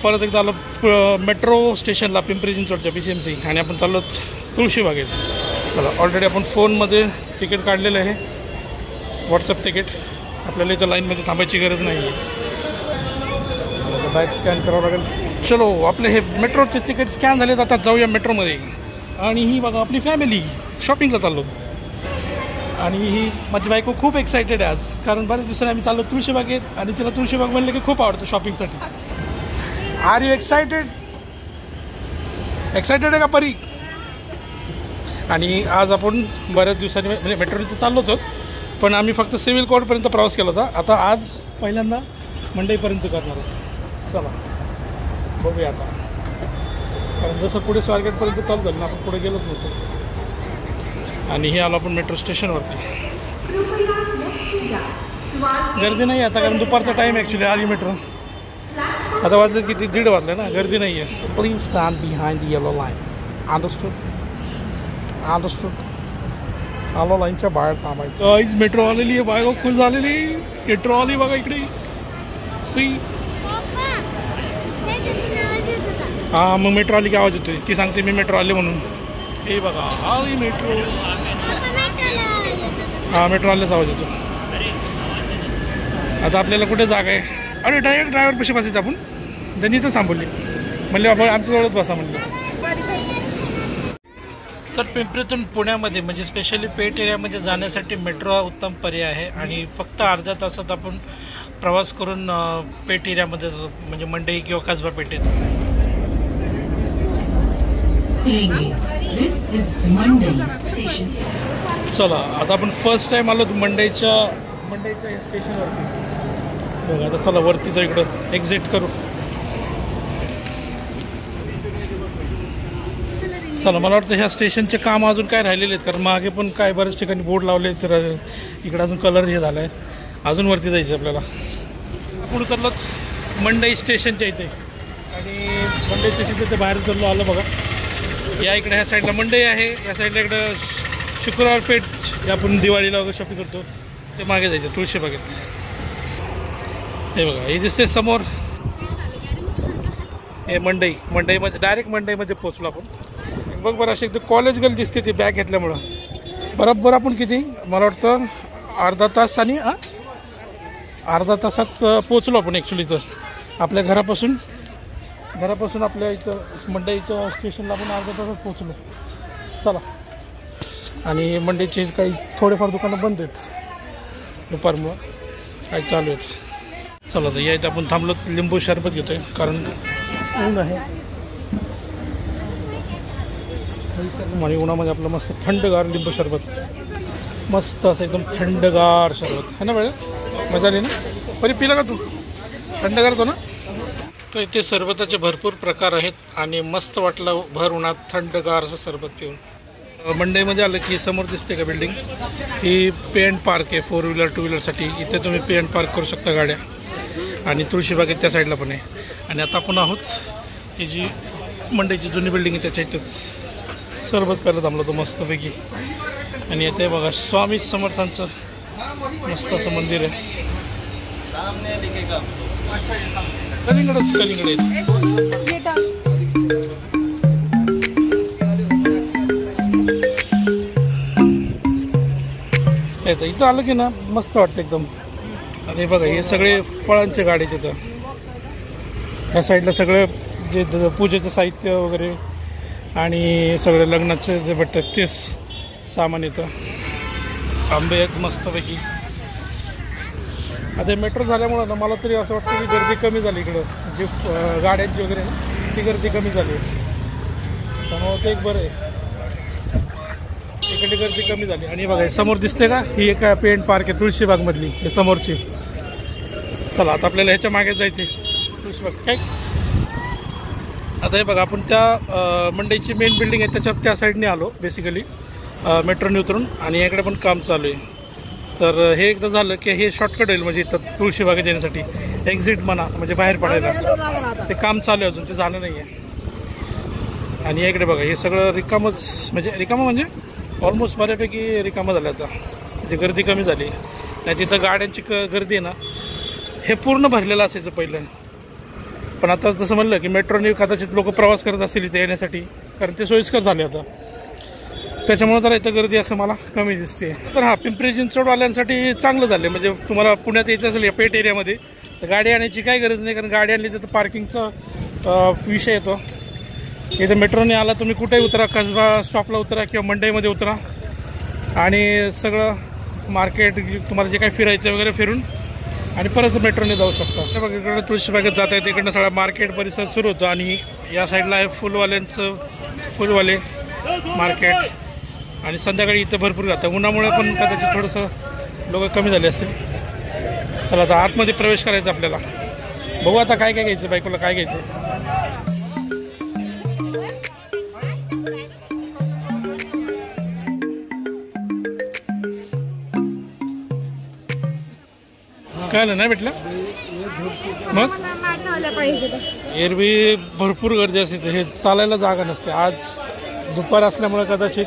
परत एकदा आलो मेट्रो स्टेशनला पिंपरी चिंचवडच्या PCMC आणि आपण चाललो तुळशीबागेत. चला ऑलरेडी आपण फोनमध्ये तिकीट काढलेलं आहे, व्हॉट्सअप तिकीट. आपल्याला इथं लाईनमध्ये थांबायची गरज नाही आहे. बॅग स्कॅन करावं लागेल. चलो आपले हे मेट्रोचे तिकीट स्कॅन झालेत. आता जाऊया मेट्रोमध्ये. आणि ही बघा आपली फॅमिली शॉपिंगला चाललो. आणि ही माझी बायको खूप एक्सायटेड आहे आज, कारण बऱ्याच दिवसांनी आम्ही चाललो तुळशीबागेत आणि तिला तुळशीबाग म्हणलं की खूप आवडतं शॉपिंगसाठी. R you excited? एक्सायटेड आहे का परी? आणि आज आपण बऱ्याच दिवसांनी म्हणजे मेट्रोने तर चाललोच आहोत, पण आम्ही फक्त सिव्हिल कोर्टपर्यंत प्रवास केला होता. आता आज पहिल्यांदा मंडईपर्यंत करणार आहोत. चला बघूया आता, कारण जसं पुढे स्वारगेटपर्यंत चालू झालं ना, आपण पुढे गेलोच नव्हतो. आणि हे आलो आपण मेट्रो स्टेशनवरती. गर्दी नाही आता, कारण दुपारचा टाईम ॲक्च्युली आली मेट्रो. आता वाजलेत किती? 1:30 वाजले ना. गर्दी नाही आहे. Please stand behind the yellow line. Understood? आलो लाईनच्या बाहेर थांबायचं. आईज मेट्रो आलेली आहे. बायको खुश झालेली. मेट्रो आली बघा इकडे. सी हां, मग मेट्रो आली की आवाज येतोय. ती सांगते मी मेट्रो आले म्हणून. हे बघा आली मेट्रो. हां, मेट्रो आल्याच आवाज येतो. आता आपल्याला कुठे जागा आहे? अरे ड्रायव्हर पैसे बसायचं आपण. त्यांनी तर थांबवली, म्हणले आपण आमच्याजवळच बसा म्हणलं. तर पिंपरीतून पुण्यामध्ये म्हणजे स्पेशली पेठ एरियामध्ये जाण्यासाठी मेट्रो हा उत्तम पर्याय आहे. आणि फक्त अर्ध्या तासात आपण प्रवास करून पेठ एरियामध्ये म्हणजे मंडई किंवा कसबा पेठेत. चला आता आपण फर्स्ट टाइम आलो मंडईच्या या स्टेशनवरती. बघा आता चला वरती जाऊ, इकडं एक्झिट करू. चला मला वाटतं ह्या स्टेशनचे काम अजून काय राहिलेले आहेत, कारण मागे पण काय बऱ्याच ठिकाणी बोर्ड लावले, तर इकडं अजून कलर हे झाला आहे. अजून वरती जायचं आपल्याला. आपण उतरलोच मंडई स्टेशनच्या इथे. आणि मंडई स्टेशनच्या इथे बाहेर उतरलो. आलं बघा, या इकडे ह्या साईडला मंडई आहे, या साईडला इकडं शुक्रवार पेठ जे आपण दिवाळीला वगैरे शॉपिंग करतो ते मागे जायचं तुळशीबागेत. हे बघा हे दिसते समोर, हे मंडईमध्ये डायरेक्ट मंडईमध्ये पोचलो आपण. बघ बरं अशी एकदम कॉलेज गर्ल दिसते ती बॅग घेतल्यामुळं. बरोबर आपण किती मला वाटतं अर्धा तासात पोचलो आपण ॲक्च्युली. तर आपल्या घरापासून आपल्या इथं मंडईच्या स्टेशनला आपण अर्धा तासात पोचलो. चला. आणि मंडईचे काही थोडेफार दुकानं बंद आहेत दुपारमुळं, काही चालू आहेत. चला तर या इथं आपण थांबलो, लिंबू सरबत घेतो आहे कारण ऊन आहे. आणि उन्हामध्ये आपलं मस्त थंडगार लिंबू सरबत, मस्त असं एकदम थंडगार सरबत है ना. वेळ मजा आली ना. परी पिला का तू? थंडगार तो ना. तर इथे सरबताचे भरपूर प्रकार आहेत आणि मस्त वाटलं भर उन्हात थंडगार असं सरबत पिऊन. मंडईमध्ये आलं की समोर दिसते का building, he pay and park आहे 4 व्हीलर 2 व्हीलरसाठी. इथे तुम्ही पे अँड पार्क करू शकता गाड्या. आणि तुळशीबागेत त्या साईडला पण आहे. आणि आता आपण आहोत ही जी मंडईची जुनी बिल्डिंग आहे त्याच्या इथंच सरबत प्यायला थांबलो होतो मस्तपैकी. आणि इथे बघा स्वामी समर्थांचं मस्त असं मंदिर आहे. कलिंगड येतं इथं आलं की ना मस्त वाटतं एकदम. आणि बघा हे सगळे फळांचे गाडे तिथं. त्या साईडला सगळं जे पूजेचं साहित्य वगैरे आणि सगळे लग्नाचे जे भेटतात तेच सामान येतं. आंबे आहेत मस्तपैकी. आता मेट्रो झाल्यामुळं ना मला तरी असं वाटतं की गर्दी कमी झाली इकडं, जी गाड्यांची वगैरे ना ती गर्दी कमी झाली आहे. त्यामुळं ते एक बरं आहे, इकडे गर्दी कमी झाली. आणि बघा समोर दिसते का, ही एक पे अँड पार्क आहे तुळशीबागमधली, हे समोरची. चला आता आपल्याला ह्याच्या मागे जायचं आहे तुळशीबाग काय. आता हे बघा आपण त्या मंडईची मेन बिल्डिंग आहे त्या साईडने आलो बेसिकली मेट्रोने उतरून. आणि याकडे पण काम चालू आहे. तर हे एकदा झालं की हे शॉर्टकट होईल म्हणजे इथं तुळशीबागेत येण्यासाठी. एक्झिट म्हणा म्हणजे बाहेर पडायला, ते काम चालू आहे अजून, ते झालं नाही आहे. आणि याकडे बघा हे सगळं रिकामच म्हणजे ऑलमोस्ट बऱ्यापैकी रिकामं झालं आता, म्हणजे गर्दी कमी झाली. नाही तिथं गाड्यांची गर्दी आहे ना, हे पूर्ण भरलेलं असायचं पहिलं. पण आता जसं म्हणलं की मेट्रोने कदाचित लोक प्रवास करत असतील इथे येण्यासाठी, कारण ते सोयीस्कर झाले आता, त्याच्यामुळे जरा इथं गर्दी असं मला कमी दिसते. तर हा पिंपरी चिंचवडवाल्यांसाठी चांगलं झालं. म्हणजे तुम्हाला पुण्यात यायचं असेल या पेठ एरियामध्ये तर गाडी आणायची काही गरज नाही, कारण गाडी आणली तर पार्किंगचा विषय येतो. इथं मेट्रोने आला तुम्ही कुठेही उतरा, कसबा स्टॉपला उतरा किंवा मंडईमध्ये उतरा आणि सगळं मार्केट तुम्हाला जे काही फिरायचं वगैरे फिरून आणि परत मेट्रोने जाऊ शकता. बघा इकडे तुळशीबागेत जाता येते, इकडनं सगळा मार्केट परिसर सुरू होतो आणि या साईडला आहे फुलवाले मार्केट. आणि संध्याकाळी इथं भरपूर जातं, उन्हामुळे पण कदाचित थोडंसं लोक कमी झाले असतील. चला आता आतमध्ये प्रवेश करायचा आपल्याला. बघू आता काय काय घ्यायचं, बायकोला काय घ्यायचं. काय नाही भेटलं मग एरवी भरपूर गर्दी असते, हे चालायला जागा नसते. आज दुपार असल्यामुळे कदाचित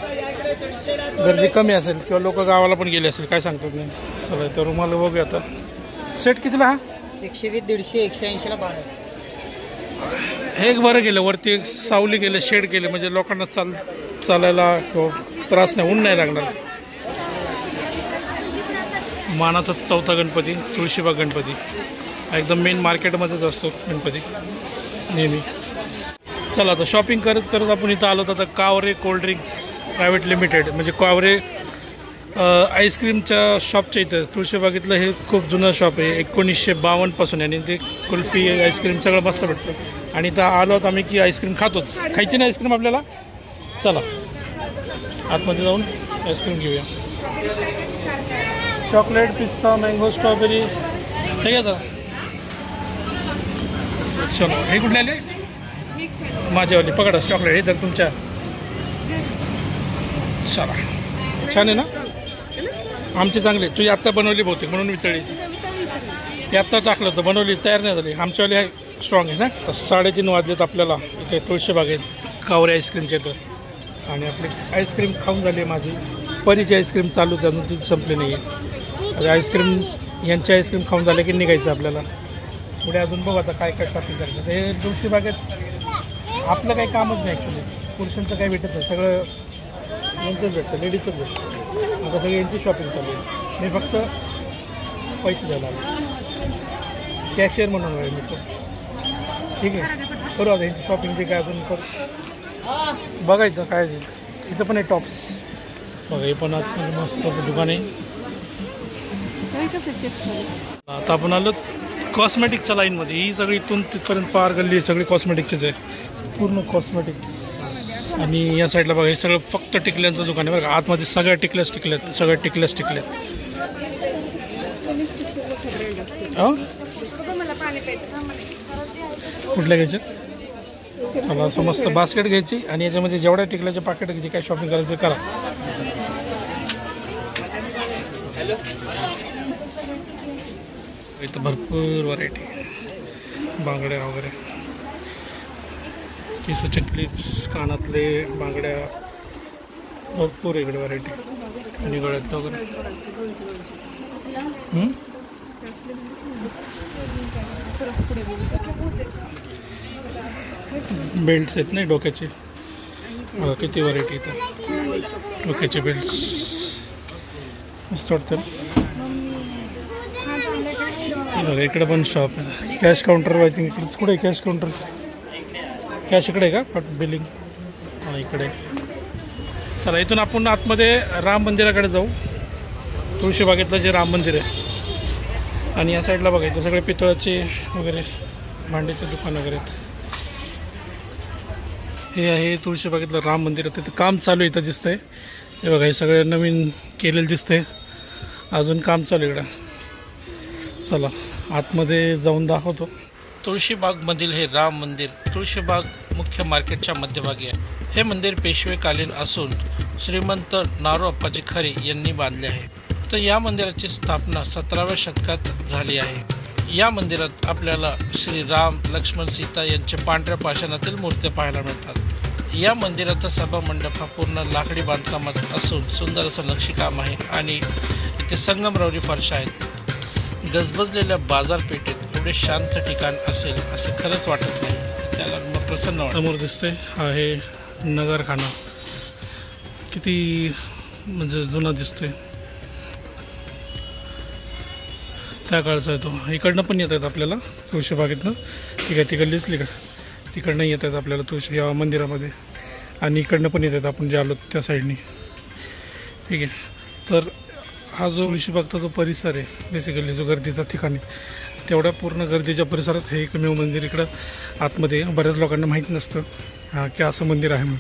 गर्दी कमी असेल किंवा लोक गावाला पण गेले असेल, काय सांगतात नाही. चला तर रुमाला बघूया आता. सेट कितीला हा? 120, 150, 180ला 12. हे एक बरं केलं, वरती एक सावली केलं, शेड केले, म्हणजे लोकांना चालायला किंवा त्रास नाही, ऊन नाही लागणार. मानाचा चौथा गणपती तुळशीबाग गणपती एकदम मेन मार्केटमध्येच असतो गणपती नेहमी. चला आता शॉपिंग करत करत आपण इथं आलो. तर कावरे कोल्ड्रिंक्स प्रायव्हेट लिमिटेड म्हणजे कावरे आईस्क्रीमच्या शॉपच्या इथं तुळशीबागेतलं हे खूप जुनं शॉप आहे, 1952 आणि ते कुल्फी आईस्क्रीम सगळं मस्त भेटतं. आणि इथं आलो आहोत आम्ही की आईस्क्रीम खातोच, खायची ना आईस्क्रीम आपल्याला. चला आतमध्ये जाऊन आईस्क्रीम घेऊया. चॉकलेट, पिस्ता, मँगो, स्ट्रॉबेरी हे घेता. चलो हे कुठले आले? माझ्यावाली पकडा चॉकलेट, हे तर तुमच्या. चला छान आहे ना, आमचे चांगले. तुझी आत्ता बनवली बहुतेक म्हणून वितळली. ती आत्ता टाकलं होतं, बनवली तयार नाही झाली. आमच्यावाली आहे स्ट्रॉंग आहे ना. तर 3:30 वाजलेत आपल्याला इथे तुळशीबागेत कावरे आईस्क्रीमचे तर. आणि आपली आईस्क्रीम खाऊन झाली आहे माझी. परीची आईस्क्रीम चालूच अजून ती संपली नाही आहे. आईस्क्रीम यांची आईस्क्रीम खाऊन झाले की निघायचं आपल्याला पुढे. अजून बघ आता काय काय शॉपिंग करायचं. हे तुळशीबागेत आपलं काही कामच नाही ॲक्च्युली, पुरुषांचं काही भेटत नाही, सगळं यांचंच भेटतं, लेडीजचंच भेटतं. आता सगळी यांची शॉपिंग चालू आहे. मी फक्त पैसे द्यायला आलो, कॅशियर म्हणून आहे मी. ठीक आहे करू आता यांची शॉपिंग जे काय अजून करू. बघायचं काय इथं पण आहे टॉप्स बघा. हे पण आत मस्त असं दुकान आहे. आता आपण आलो कॉस्मेटिकच्या लाईनमध्ये. ही सगळी इथून तिथपर्यंत पार गल्ली सगळी कॉस्मेटिकचेच आहे, पूर्ण कॉस्मेटिक्स. आणि या साईडला बघा हे सगळं फक्त टिकल्यांचं दुकान आहे बरं का. आतमध्ये सगळ्या टिकल्याच सगळ्या टिकल्याच. कुठल्या घ्यायच्या? चला असं मस्त बास्केट घ्यायची आणि याच्यामध्ये जेवढ्या टिकल्याचे पाकिट जे काय शॉपिंग करायचं करा. इथं भरपूर व्हरायटी, बांगड्या वगैरे, केसाचे क्लिप्स, कानातले, बांगड्या, भरपूर इकडे व्हरायटी. आणि गळ्यात वगैरे बेल्ट्स आहेत नाही डोक्याचे. किती व्हरायटी इथं डोक्याचे बेल्ट्स मस्त वाटतं. इकडे पण शॉप आहे. कॅश काउंटर आय थिंक इकडेच. कुठे आहे कॅश काउंटर? कॅश इकडे आहे का? बिलिंग हां इकडे. चला इथून आपण आतमध्ये राम मंदिराकडे जाऊ. तुळशीबागेतलं जे राम मंदिर आहे. आणि या साईडला बघा इथं सगळे पितळाचे वगैरे भांडीचे दुकान वगैरे आहेत. हे आहे तुळशीबागेतलं राम मंदिर. तिथं काम चालू आहे इथं दिसतंय. हे बघा हे सगळे नवीन केलेलं दिसतंय, अजून काम चालू आहे इकडं. चला आतमध्ये जाऊन दाखवतो. तुळशीबागमधील हे राम मंदिर तुळशीबाग मुख्य मार्केटच्या मध्यभागी आहे. हे मंदिर पेशवेकालीन असून श्रीमंत नारो अप्पाजी खरे यांनी बांधले आहे. तर या मंदिराची स्थापना 17व्या शतकात झाली आहे. या मंदिरात आपल्याला श्री राम, लक्ष्मण, सीता यांचे पांढऱ्या पाषाणातील मूर्त्या पाहायला मिळतात. या मंदिराचा सभामंडप हा पूर्ण लाकडी बांधकामात असून सुंदर असं नक्षीकाम आहे आणि इथे संगमरवरी फरशा आहेत. गजबजलेल्या बाजारपेठेत एवढे शांत ठिकाण असेल असं खरंच वाटत नाही. त्याला मग प्रसन्न वाटतं. समोर दिसतंय हा आहे नगरखाना. किती म्हणजे जुना दिसतोय. त्या काळचा आहे तो. इकडनं पण येत आहेत आपल्याला तुळशीबागेतनं. ठीक आहे, तिकडं दिसली का? तिकडनं येत आहेत आपल्याला तुळशी या मंदिरामध्ये. आणि इकडनं पण येत आहेत आपण जे आलो त्या साईडनी. ठीक आहे, तर हा जो तुळशीबागचा जो परिसर आहे बेसिकली जो गर्दीचा ठिकाणी, तेवढ्या पूर्ण गर्दीच्या परिसरात हे एकमेव मंदिर इकडं आतमध्ये. बऱ्याच लोकांना माहीत नसतं की असं मंदिर आहे म्हणून.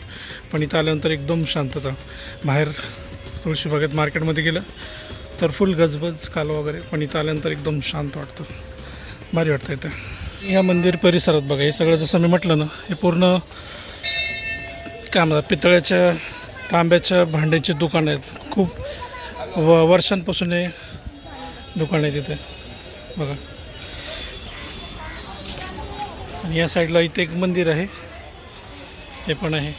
पण इथं आल्यानंतर एकदम शांतता. बाहेर तुळशीबागेत मार्केटमध्ये गेलं तर फुल गजबज काल वगैरे, पण इथं आल्यानंतर एकदम शांत वाटतं, भारी वाटतं इथं. ह्या मंदिर परिसरात बघा हे सगळं जसं मी म्हटलं ना, हे पूर्ण काय म्हणतात पितळ्याच्या तांब्याच्या भांड्याची दुकानं आहेत. खूप वर्षांपासून हे दुकान आहे तिथे बघा. आणि या साईडला इथे एक मंदिर आहे, ते पण आहे.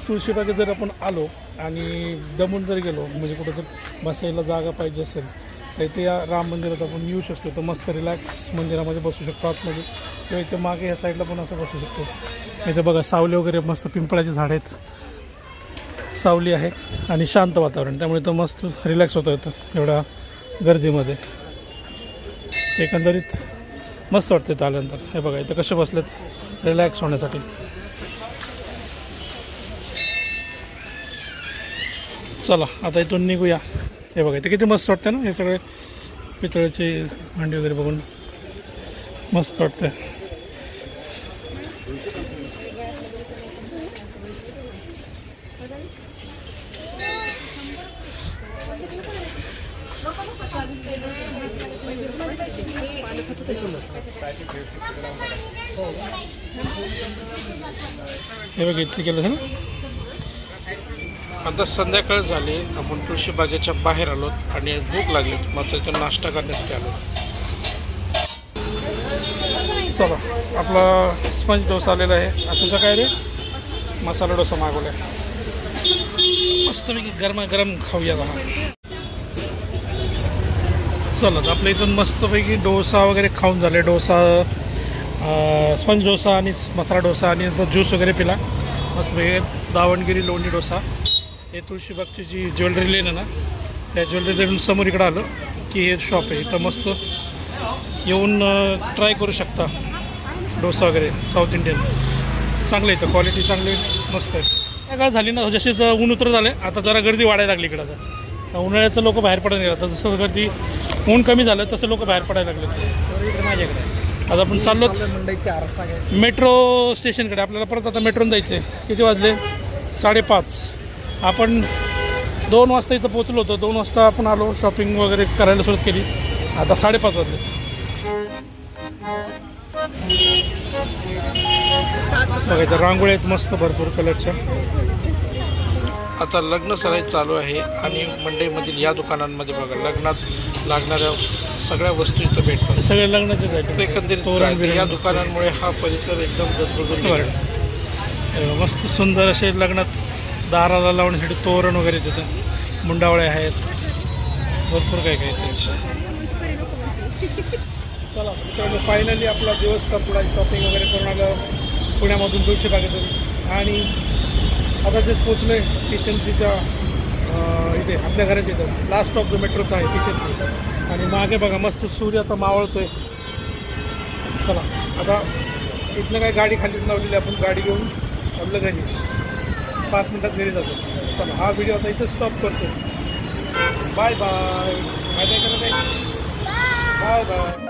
तुळशीबागेत जर आपण आलो आणि दमून जर गेलो, म्हणजे कुठं जर बसायला जागा पाहिजे असेल तर इथे या राम मंदिरात आपण येऊ शकतो. तर मस्त रिलॅक्स मंदिरामध्ये बसू शकतो आतमध्ये, किंवा इथे मागे या साईडला पण असं बसू शकतो. इथे बघा सावली वगैरे मस्त पिंपळाची झाडं आहेत, सावली आहे आणि शांत वातावरण, त्यामुळे तर मस्त रिलॅक्स होतं येतं एवढ्या गर्दीमध्ये. एकंदरीत मस्त वाटतं इथं आल्यानंतर. हे बघा इथं कसे बसलेत रिलॅक्स होण्यासाठी. चला आता इथून निघूया. हे बघा इथे किती मस्त वाटतं ना, हे सगळे पितळेचे भांडी वगैरे बघून मस्त वाटतं. हे बघा इथे केलं ना. आता संध्याकाळ झाली, आपण तुळशीबागेच्या बाहेर आलो आणि भूक लागली, मात्र इथं नाश्ता करण्यासाठी आलो. चला आपला स्पंज डोसा आलेला आहे. तुझा काय रे? मसाला डोसा मागवला आहे. मस्तपैकी गरमागरम खाऊया. चला तर आपल्या इथून मस्तपैकी डोसा वगैरे खाऊन झाले. डोसा स्पंज डोसा आणि मसाला डोसा आणि ज्यूस वगैरे पिला मस्तपैकी. दावणगिरी लोणी डोसा. हे तुळशीबागची जी ज्वेलरी लेन आहे ना, त्या ज्वेलरी लेन समोर इकडं आलं की हे शॉप आहे. इथं मस्त येऊन ट्राय करू शकता डोसा वगैरे साऊथ इंडियन. चांगलं आहे इथं, क्वालिटी चांगली मस्त आहे. काय काळ झाली ना, जसेच ऊन उतर झाले आता जरा गर्दी वाढायला लागली इकडं. आता उन्हाळ्याचं लोक बाहेर पडायला लागले. आता जसं गर्दी ऊन कमी झालं तसं लोक बाहेर पडायला लागले. माझ्याकडे आता आपण चाललो मेट्रो स्टेशनकडे. आपल्याला परत आता मेट्रोन जायचं आहे. किती वाजले? 5:30. आपण 2 वाजता इथं पोचलो होतो. 2 वाजता आपण आलो, शॉपिंग वगैरे करायला सुरुवात केली. आता 5:30 वाजले. बघा इथं रांगोळ्या आहेत मस्त भरपूर कलरच्या. आता लग्न सराई चालू आहे आणि मंडईमधील या दुकानांमध्ये बघा लग्नात लागणाऱ्या सगळ्या वस्तू इथं भेटतात. सगळे लग्नाचे भेटतात. एकंदरीत या दुकानांमुळे हा परिसर एकदम गजबजून गेला. मस्त सुंदर असे लग्नात दाराला लावण्यासाठी तोरण वगैरे तिथं मुंडावळे आहेत, भरपूर काय काय त्यांचे. चला फायनली आपला दिवस संपला. शॉपिंग वगैरे करून आलं पुण्यामधून तुळशीबागेतून. आणि आता तेच पोचलो आहे PCMCच्या इथे आपल्या घराच्या इथं. लास्ट स्टॉप जो मेट्रोचा आहे PCMC. आणि मागे बघा मस्त सूर्य आता मावळतो आहे. चला आता इथनं काय गाडी खाली लावलेली, आपण गाडी घेऊन आपल्या घरी 5 मिनिटात घरी जातो. चला हा व्हिडिओ आता इथं स्टॉप करतो. Bye bye. Bye bye.